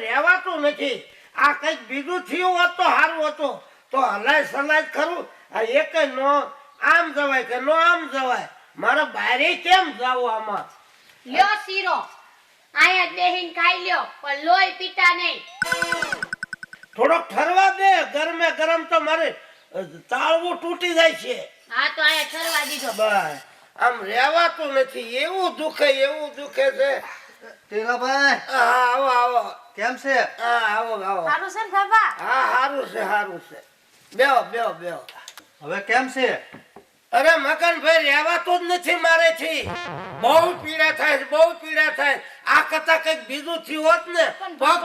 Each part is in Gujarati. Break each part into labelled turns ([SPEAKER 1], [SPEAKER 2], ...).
[SPEAKER 1] રહેવાતું નથી. આ કંઈક બીજું થયું હોત તો સારું હતું. તો હલાય સલાય ખરું. આ એક નો આમ જવાય કે નો આમ જવાય. મારે બારે કેમ જાવું આમાં?
[SPEAKER 2] લ્યો શીરો આયા બેહીન ખાઈ લ્યો પણ લોહી પીતા નહીં.
[SPEAKER 1] થોડોક ઠરવા દે. ગરમે ગરમ તો મારે તાળવું તૂટી જાય છે.
[SPEAKER 2] હા તો આયા ઠરવા દીધો.
[SPEAKER 1] બસ આમ રહેવાતું નથી. એવું દુખે છે.
[SPEAKER 3] ટીલાભાઈ
[SPEAKER 1] હા આવો આવો.
[SPEAKER 3] કેમ છે?
[SPEAKER 1] હા આવો આવો.
[SPEAKER 2] સારું છે ને બાબા?
[SPEAKER 1] હા સારું છે. બેહો.
[SPEAKER 3] હવે કેમ છે?
[SPEAKER 1] અરે મકાનભાઈ રહેવાતું જ નથી મારેથી. બહુ પીડા થાય. આ કરતા કઈક બીજું થયું હોત ને, પગ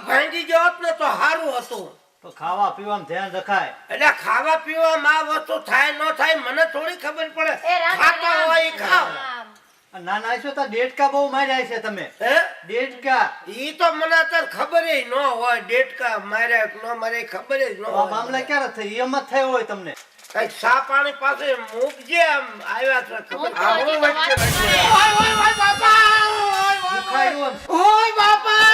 [SPEAKER 1] ભાંગી ગયો હોત ને તો સારું હતું.
[SPEAKER 3] તો ખાવા પીવામાં ધ્યાન રખાય.
[SPEAKER 1] એટલે ખાવા પીવામાં આ વસ્તુ થાય ન થાય મને થોડી ખબર પડે. ખાતા હોય ઈ ખાવ.
[SPEAKER 3] નાના છો તો ડેટકા બહુ માર્યા છે તમે.
[SPEAKER 1] હે
[SPEAKER 3] ડેટકા
[SPEAKER 1] ઈ તો મને અત્યારે ખબર ન હોય. ડેટકા માર્યા કે ન માર્યા ખબર જ ન
[SPEAKER 3] આ
[SPEAKER 1] હોય.
[SPEAKER 3] મામલા ક્યારે થઈ એમ જ થયો હોય તમને?
[SPEAKER 1] કઈ સા પાણી પાસે મૂકજે. આમ આવ્યા છે ખબર.
[SPEAKER 3] દુખાયું એમ.
[SPEAKER 1] ઓય બાપા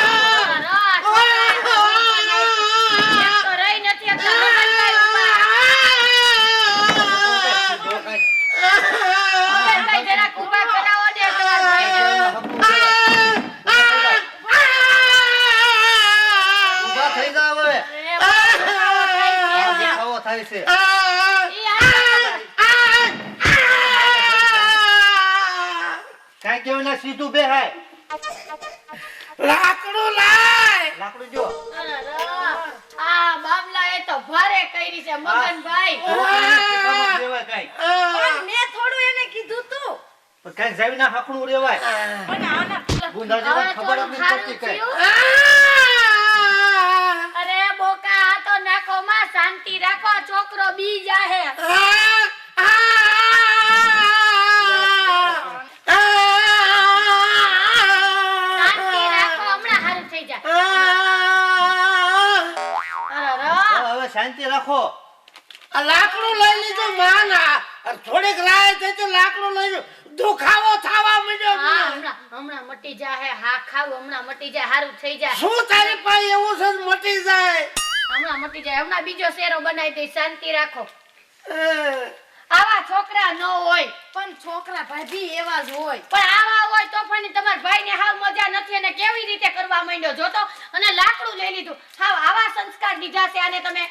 [SPEAKER 3] ઊભા થઈ જાવ હવે. દેખાવો થાય છે. કાંઈ કેવું ના સીધું બેહાય.
[SPEAKER 1] લાકડું લાય.
[SPEAKER 3] લાકડું જો.
[SPEAKER 2] આ બાબલા એ તો ભારે કરી છે મગનભાઈ.
[SPEAKER 3] શીખામણ દેવાય કાંઈ.
[SPEAKER 2] પણ મેં થોડું એને કીધું તું.
[SPEAKER 3] પણ કાંઈ જાવીના હાંકણું રેવાય.
[SPEAKER 2] પણ આના
[SPEAKER 3] ગુંડા જેવા ખબર જ નથી પડતી કાંઈ.
[SPEAKER 2] અરે બોકા આ તો નાખો માં શાંતિ રાખો છોકરો બી જાહે. શાંતિ રાખો હમણાં હારું થઈ જાય.
[SPEAKER 3] હવે શાંતિ રાખો.
[SPEAKER 1] આ લાકડું લઈ લીધું માના. થોડીક રાહ થઈ તો લાકડું લઈ લીધું. દુખાવો થવા માંડ્યો.
[SPEAKER 2] હા હમણાં મટી જાહે. હા ખાવ હમણાં મટી જાય હારું થઈ જાય.
[SPEAKER 1] શું તારી પાસે એવું છે મટી જાય?
[SPEAKER 2] હમણાં મટી જાય. હમણાં બીજો શેરો બનાવી દઈ. શાંતિ રાખો. આવા છોકરા ન હોય પણ છોકરા ભાભી એવા જ હોય. પણ આવા હોય તો પણ તમાર ભાઈને હાવ મજા નથી અને કેવી રીતે કરવા માંડ્યો જોતો. અને લાકડું લઈ લીધું. હાવ આવા સંસ્કાર દીધા છે આને તમે.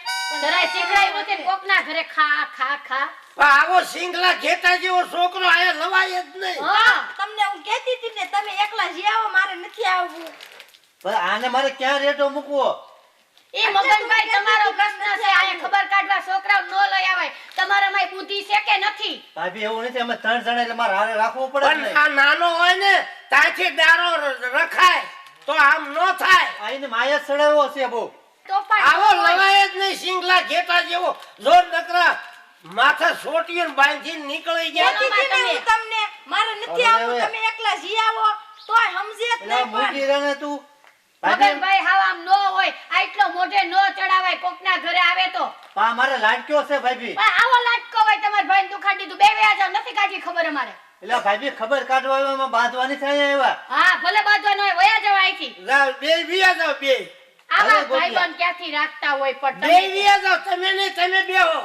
[SPEAKER 2] જરાય શીખડાયું નથી કોકના ઘરે ખા.
[SPEAKER 1] આવો સિંગલા ઘેટા જેવો છોકરો આયા લવાય જ નહીં.
[SPEAKER 2] હા તમને હું કહેતી હતી ને તમે એકલા જી આવો મારે નથી આવવું.
[SPEAKER 3] પણ આને મારે ક્યાં રેટો મૂકવો?
[SPEAKER 2] એ મગનભાઈ તમારો પ્રશ્ન છે. આયા ખબર કાઢવા છોકરાઓ નો લઈ આવાય. તમારામાં બુદ્ધિ છે કે નથી?
[SPEAKER 3] ભાભી એવું નથી. અમે 3 જણા એટલે મારે હારે રાખવું પડે
[SPEAKER 1] પણ
[SPEAKER 3] ને.
[SPEAKER 1] આ નાનો હોય ને ત્યાંથી દારો રખાય તો આમ નો થાય.
[SPEAKER 3] આઈને માયા જ સડાવ્યો છે બહુ.
[SPEAKER 2] તો પણ
[SPEAKER 1] આવો લવાય જ નહીં સિંગલા ઘેટા જેવો. જોર નકરા માથા સોટીને બાંધીને નીકળી ગયા.
[SPEAKER 2] તમને મારે નથી આવવું. તમે એકલા જી આવો તોય સમજે જ
[SPEAKER 3] એટલે
[SPEAKER 2] નહીં.
[SPEAKER 3] મૂકી રહે ને તું.
[SPEAKER 2] મગનભાઈ હાવ આમ નો હોય. આટલો મોઢે નો ચડાવાય કોકના ઘરે આવે તો.
[SPEAKER 3] પા મારે લાડક્યો છે ભાભી.
[SPEAKER 2] પણ આવો લાટકો હોય તમાર ભાઈને દુખાડી દીધું. બે વ્યા જાવ નથી કાઢી ખબર અમારે.
[SPEAKER 3] એટલે ભાભી ખબર કાઢવા આવ્યા બાંધવાની થાય આવ્યા.
[SPEAKER 2] હા ભલે બાંધવાનો હોય વયા જાવ અહીંથી.
[SPEAKER 1] જાવ બે વિયા જાવ બે.
[SPEAKER 2] આવા
[SPEAKER 3] અરે ગોપિયા.
[SPEAKER 2] ભાઈબંધ ક્યાંથી રાખતા હોય પણ
[SPEAKER 1] બે
[SPEAKER 2] તમે
[SPEAKER 1] વિયા જાવ. તમે નહીં તમે બેહો.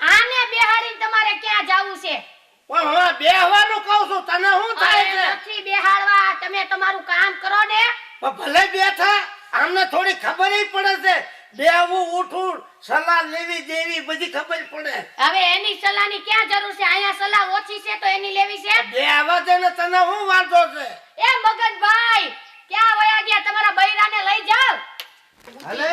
[SPEAKER 2] આને બેહાડીને તમારે ક્યાં જાવું છે?
[SPEAKER 1] પણ હું બેહવાનું કહું છું. તને શું થાય
[SPEAKER 2] અરે
[SPEAKER 1] છે?
[SPEAKER 2] નથી બેહાડવા. તમે તમારું કામ કરો ને.
[SPEAKER 1] પણ ભલે બેઠા આમને થોડી ખબર પડે છે. બેહવું ઉઠવું સલાહ લેવી દેવી બધી ખબર પડે.
[SPEAKER 2] હવે એની સલાહની ક્યાં જરૂર છે? અહીંયા સલાહ ઓછી છે તો એની લેવી છે.
[SPEAKER 1] બે આવા દે ને તને શું વાંધો છે?
[SPEAKER 2] એ મગનભાઈ ક્યાં વયા ગયા? તમારા બૈરાને લઈ જાવ.
[SPEAKER 3] હાલે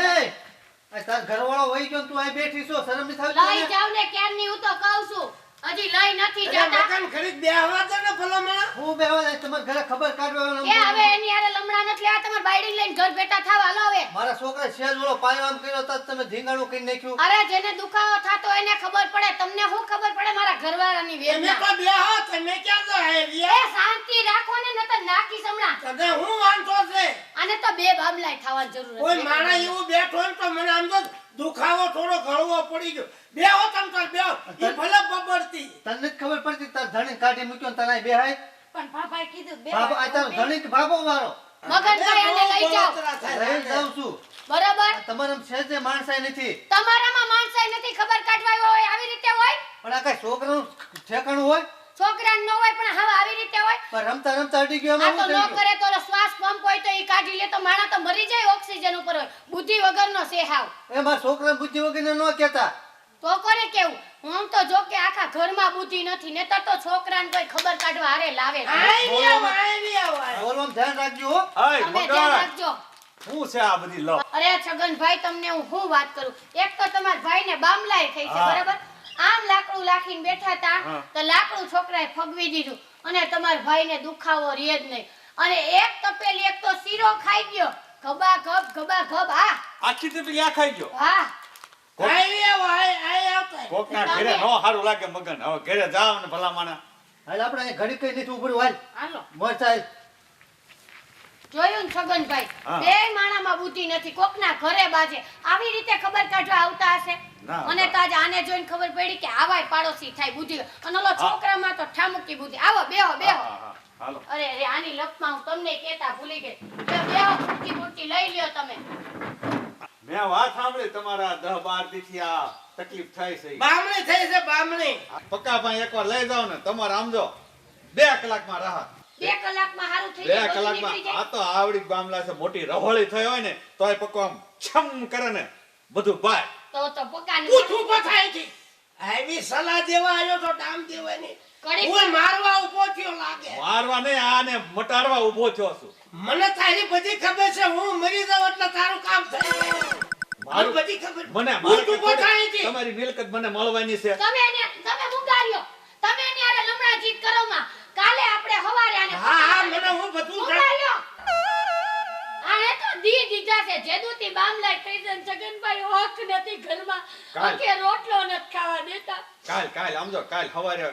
[SPEAKER 3] આ તાર ઘરવાળો વઈ ગયો ને તું અહીં બેઠી છો. શરમ નથી
[SPEAKER 2] લઈ
[SPEAKER 3] આવતી તને?
[SPEAKER 2] જાવ ને ક્યારની હું તો કહું છું. હજી લઈ નથી
[SPEAKER 1] એટલે
[SPEAKER 2] જતા.
[SPEAKER 1] મકાન ખરીદ બેહવા દે ને ભલામણા.
[SPEAKER 3] હું બેહવા જાય તમારા ઘરે ખબર કાઢવા
[SPEAKER 2] એ હવે એની હારે લમણા નથી લેવા. તમારે બાયડી લઈને ઘર બેઠા થાવ. હાલો હવે.
[SPEAKER 3] મારા છોકરા સેજ ઓલો પાયો આમ કર્યો તો તમે ધીંગાણું કરી નાખ્યું.
[SPEAKER 2] અરે જેને દુખાવો થાતો એને ખબર પડે. તમને શું ખબર પડે મારા ઘરવાળાની
[SPEAKER 1] તમે
[SPEAKER 2] વેદના?
[SPEAKER 1] તો બેહો. તમે ક્યાં છો હે
[SPEAKER 2] એ
[SPEAKER 1] રિયા?
[SPEAKER 2] શાંતિ રાખો ને નતર નાખીશ હમણાં.
[SPEAKER 1] તને શું વાંધો છે?
[SPEAKER 2] આને તો બે બાબલાય થવાની જરૂર
[SPEAKER 1] કોઈ
[SPEAKER 2] નથી.
[SPEAKER 1] માણસ એવું બેઠો હોય ને તો મને આમ તો દુખાવો થોડો ઘણવો પડી ગયો. બેહો તમ તાર બેહો. ઈ ભલે બબડતી.
[SPEAKER 3] તને જ ખબર પડતી તાર ધણી કાઢી મૂક્યો ને તને અહીં બેહાય.
[SPEAKER 2] પણ બાબાએ કીધું બે
[SPEAKER 3] બાબો આ તારો ધણીક બાબો મારો
[SPEAKER 2] મગનભાઈ આને લઈ જાઓ
[SPEAKER 1] બળતરા થાય.
[SPEAKER 3] લઈ જાઉં છું
[SPEAKER 2] બરાબર
[SPEAKER 3] આ તમારામાં સહેજે માણસાઈ નથી
[SPEAKER 2] તમારામાં માણસાઈ નથી ખબર કાઢવા હોય આવી રીતે હોય
[SPEAKER 3] પણ આ કઈ છોકરાનું ઠેકાણું હોય
[SPEAKER 2] છોકરાને ન હોય પણ હવે આવી રીતે હોય
[SPEAKER 3] પણ રમતા રમતા અડી ગયો
[SPEAKER 2] આ
[SPEAKER 3] એમાં
[SPEAKER 2] તો
[SPEAKER 3] હું
[SPEAKER 2] ન
[SPEAKER 3] થઈ
[SPEAKER 2] કરે તો ઓલો શ્વાસ પંપ હોય તો એ કાઢી લે તો માણસ તો મરી જાય ઓક્સિજન ઉપર હોય બુદ્ધિ વગરનો છે હાવ
[SPEAKER 3] ગયું એમાં છોકરા બુદ્ધિ વગર ન કહેતા
[SPEAKER 2] તો કોને કેવું હું તો જો કે આખા ઘરમાં બુદ્ધિ નથી નહીતર તો છોકરાને કોઈ ખબર કાઢવા હારે લાવે જ નહીં.
[SPEAKER 1] આઈ આવો, આઈ આવો.
[SPEAKER 3] બોલવામાં ધ્યાન રાખજો હો
[SPEAKER 4] અય
[SPEAKER 2] તમે ધ્યાન
[SPEAKER 4] મગન
[SPEAKER 2] રાખજો
[SPEAKER 4] શું છે આ બધી લો
[SPEAKER 2] અરે છગનભાઈ તમને હું શું વાત કરું એક તો તમારા ભાઈને બામલાઈ થઈ છે
[SPEAKER 4] હા.
[SPEAKER 2] બરાબર આમ લાકડું લાખીને બેઠા હતા
[SPEAKER 4] હા.
[SPEAKER 2] તો લાકડું છોકરાએ ફગવી દીધું અને તમારા ભાઈને દુખાવો રહે જ નહીં અને એક તપેલી એક તો શીરો ખાઈ ગયો ગબા ગબ હા
[SPEAKER 4] આખી તો પેલી આ ખાઈ ગયો
[SPEAKER 2] હા
[SPEAKER 1] આઈ આવો, આઈ આવતા.
[SPEAKER 4] કોકના ઘરે નો સારું લાગે મગન હવે ઘરે જાવ ને ભલા માના
[SPEAKER 3] હાલ આપણે અહીં ઘડી કઈ નથી ઉભું હાલ
[SPEAKER 2] હાલો
[SPEAKER 3] મોર સાહેબ
[SPEAKER 2] જોયું ને છગનભાઈ
[SPEAKER 4] હા.
[SPEAKER 2] બે માણામાં બુદ્ધિ નથી કોકના ઘરે બાજે આવી રીતે ખબર કાઢવા આવતા હશે
[SPEAKER 4] ના,
[SPEAKER 2] મને
[SPEAKER 4] ના.
[SPEAKER 2] તો આજે આને જોઈને ખબર પડી કે આવાય પાડોશી થાય બુદ્ધિ અને ઓલો છોકરામાં તો ઠામુકી બુદ્ધિ આવો બેહો
[SPEAKER 4] હા,
[SPEAKER 2] બેહો
[SPEAKER 4] હા, હા, હાલો
[SPEAKER 2] અરે અરે આની લપમાં હું તમને કહેતા ભૂલી ગઈ બેહો બુદ્ધિ બુદ્ધિ લઈ લ્યો તમે
[SPEAKER 4] મેં વાત સાંભળી તમારા 10-12 દીથી આ તકલીફ થઈ છે
[SPEAKER 1] બામણી થઈ છે બામણી.
[SPEAKER 4] પક્કા ભાઈ એકવાર લઈ જાવ ને તમારે આમ જો 2 કલાકમાં રાહત
[SPEAKER 2] 2 કલાકમાં હારું થઈ
[SPEAKER 4] 2
[SPEAKER 2] જાય બધું નીકળી
[SPEAKER 4] કલાકમાં આ
[SPEAKER 2] જાય
[SPEAKER 4] તો આવડી બામલા છે મોટી રહોળી થઈ હોય ને તોય પક્કો આમ છમ કરે ને બધું બાય
[SPEAKER 2] તો પકાની
[SPEAKER 1] પૂછું પથાય છે. આવી સલાહ દેવા આવ્યો તો ડામ દેવાની.
[SPEAKER 2] કડી
[SPEAKER 1] હું મારવા ઊભો થયો લાગે.
[SPEAKER 4] મારવા નહીં આને મટાડવા ઊભો થયો છું
[SPEAKER 1] મને તારી બધી ખબર છે હું મરી જાઉં એટલે તારું કામ થઈ જાય. મને બધી ખબર.
[SPEAKER 4] મને
[SPEAKER 1] પૂછું પથાય છે.
[SPEAKER 4] તમારી મિલકત મને મળવાની છે
[SPEAKER 2] તમે મુંગાર્યો તમે એની હારે લમણા જીત કરો માં કાલે આપણે હવારે આને
[SPEAKER 1] હા હા મને હું બધું જાણ-
[SPEAKER 2] મુંગાર્યો આને તો દી દીધા છે જેદુતી બામલાઈ થઈ છે ને છગનભાઈ હોક નથી ઘરમાં
[SPEAKER 4] કાલ.
[SPEAKER 2] અકે રોટલો નથી ખાવા દેતા
[SPEAKER 4] કાલ આમ જો કાલ સવારે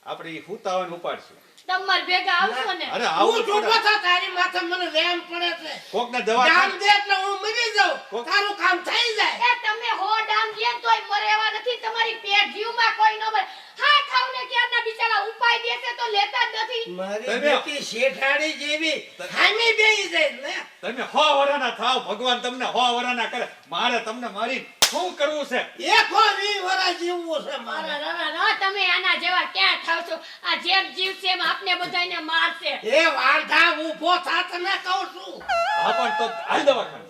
[SPEAKER 4] આપણે હુતા હોય ને ઉપાડશું
[SPEAKER 2] તમાર ભેગા આવશો ને
[SPEAKER 4] અરે આવું
[SPEAKER 1] હું ચૂપ થા તારી માથે મને વેમ પડે છે.
[SPEAKER 4] કોક ને દવા
[SPEAKER 1] ડામ દે એટલે હું મરી જાઉં.
[SPEAKER 4] કોક-
[SPEAKER 1] તારું કામ થઈ જાય.
[SPEAKER 2] એ તમે હો ડામ લે તોય મરે એવા નથી તમારી પેટ જીવમાં કોઈ ન મરે હા ખાવને ક્યારના બિચારા ઉપાય દેશે તો લેતા જ નથી
[SPEAKER 1] મારી
[SPEAKER 4] તમે-
[SPEAKER 1] બેટી શેઠાડી જેવી હામી બેહી જાય લે.
[SPEAKER 4] તમે 100 વરાના થાવ ભગવાન તમને 100 વરાના કરે મારે તમને મારી શું કરવું છે
[SPEAKER 1] એકો 20 વરા જીવવું છે મારે.
[SPEAKER 2] તમે આના જેવા ક્યાં થાવ છો આ જેમ જીવ છે એમ આપને બધાયને મારશે
[SPEAKER 1] એ વાંઢા ઊભો થા તને કહું છું.
[SPEAKER 4] હા પણ તો હાલ દવાખાને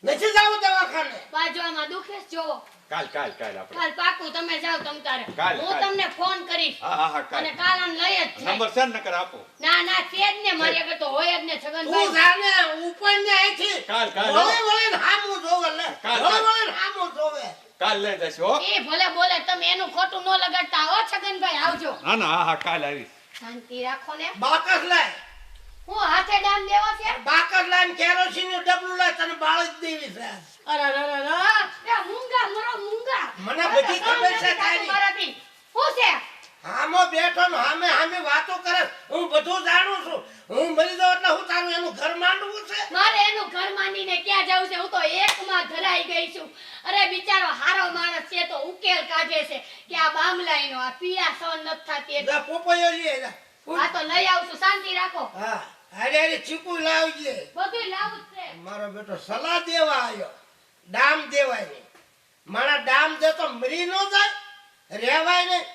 [SPEAKER 1] નથી જાવું દવાખાને.
[SPEAKER 2] બાજુમાં દુખે છે જોવો
[SPEAKER 4] કાલ આપણે
[SPEAKER 2] કાલ પાકું તમે જાઓ તમ તારે
[SPEAKER 4] કાલ.
[SPEAKER 2] હું તમને ફોન કરીશ
[SPEAKER 4] હા કાલ
[SPEAKER 2] અને કાલ આને લઈ જ જાય
[SPEAKER 4] નંબર છે ને નકર આપો
[SPEAKER 2] ના છે જ ને મારી આગળ તો હોય જ ને
[SPEAKER 1] તું
[SPEAKER 2] છગનભાઈ
[SPEAKER 1] જાને ઉપર ને અહીંથી
[SPEAKER 4] કાલ.
[SPEAKER 1] વળી વળીને હામું જોવે લે.
[SPEAKER 4] કાલ.
[SPEAKER 1] વળી વળીને હામું જોવે.
[SPEAKER 4] કાલ લઈ જશો હો
[SPEAKER 2] એ ભલે બોલે તમે એનું ખોટું ન લગાડતા હો છગનભાઈ આવજો
[SPEAKER 4] ના હા કાલ આવીશ
[SPEAKER 2] શાંતિ રાખો ને
[SPEAKER 1] બાકસ લાય.
[SPEAKER 2] હું હાથે ડામ દેવો છે
[SPEAKER 1] બાકસ લાઈન કેરોસીનનું ડબલું લાય તને બાળ જ દેવી છે.
[SPEAKER 2] એ મૂંગા મરો મૂંગા
[SPEAKER 1] મને બધી ખબર છે તારી.
[SPEAKER 2] મારાથી શું છે
[SPEAKER 1] હામો બેઠો ને હામે હામે વાતો કરે. હું બધું જાણું છું. હું મરી જાઉં એટલે હું તારું એનું ઘર માંડવું છે.
[SPEAKER 2] મારે એનું ઘર માંડીને ક્યાં જાવું છે હું તો એકમાં ધરાઈ ગઈ છું અરે બિચારો હારો માણસ છે તો ઉકેલ કાઢે છે કે આ બામલાઈનો આ પીડા સહન નથી થતી એટલે.
[SPEAKER 1] જા પોપૈયો લઈ જા.
[SPEAKER 2] આ તો લઈ આવશું શાંતિ રાખો
[SPEAKER 1] હા હારે હારે ચીકુ લાવજે.
[SPEAKER 2] બધું લાવું જ છે
[SPEAKER 1] મારો બેટો સલાહ દેવા આવ્યો. ડામ દેવાય નહીં. મારા ડામ દે તો મરી ન જાય રહેવાય નહીં.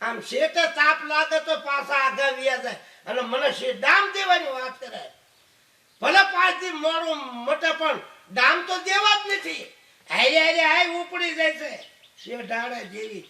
[SPEAKER 1] આમ શેઠે તાપ લાગે તો પાછા આગળ વ્યા જાય અને મને ડામ દેવાની વાત કરે. ભલે 5 દી મોડું મટે પણ ડામ તો દેવા જ નથી. હારે હારે હાય ઉપડી જાય છે શેઠાડા જેવી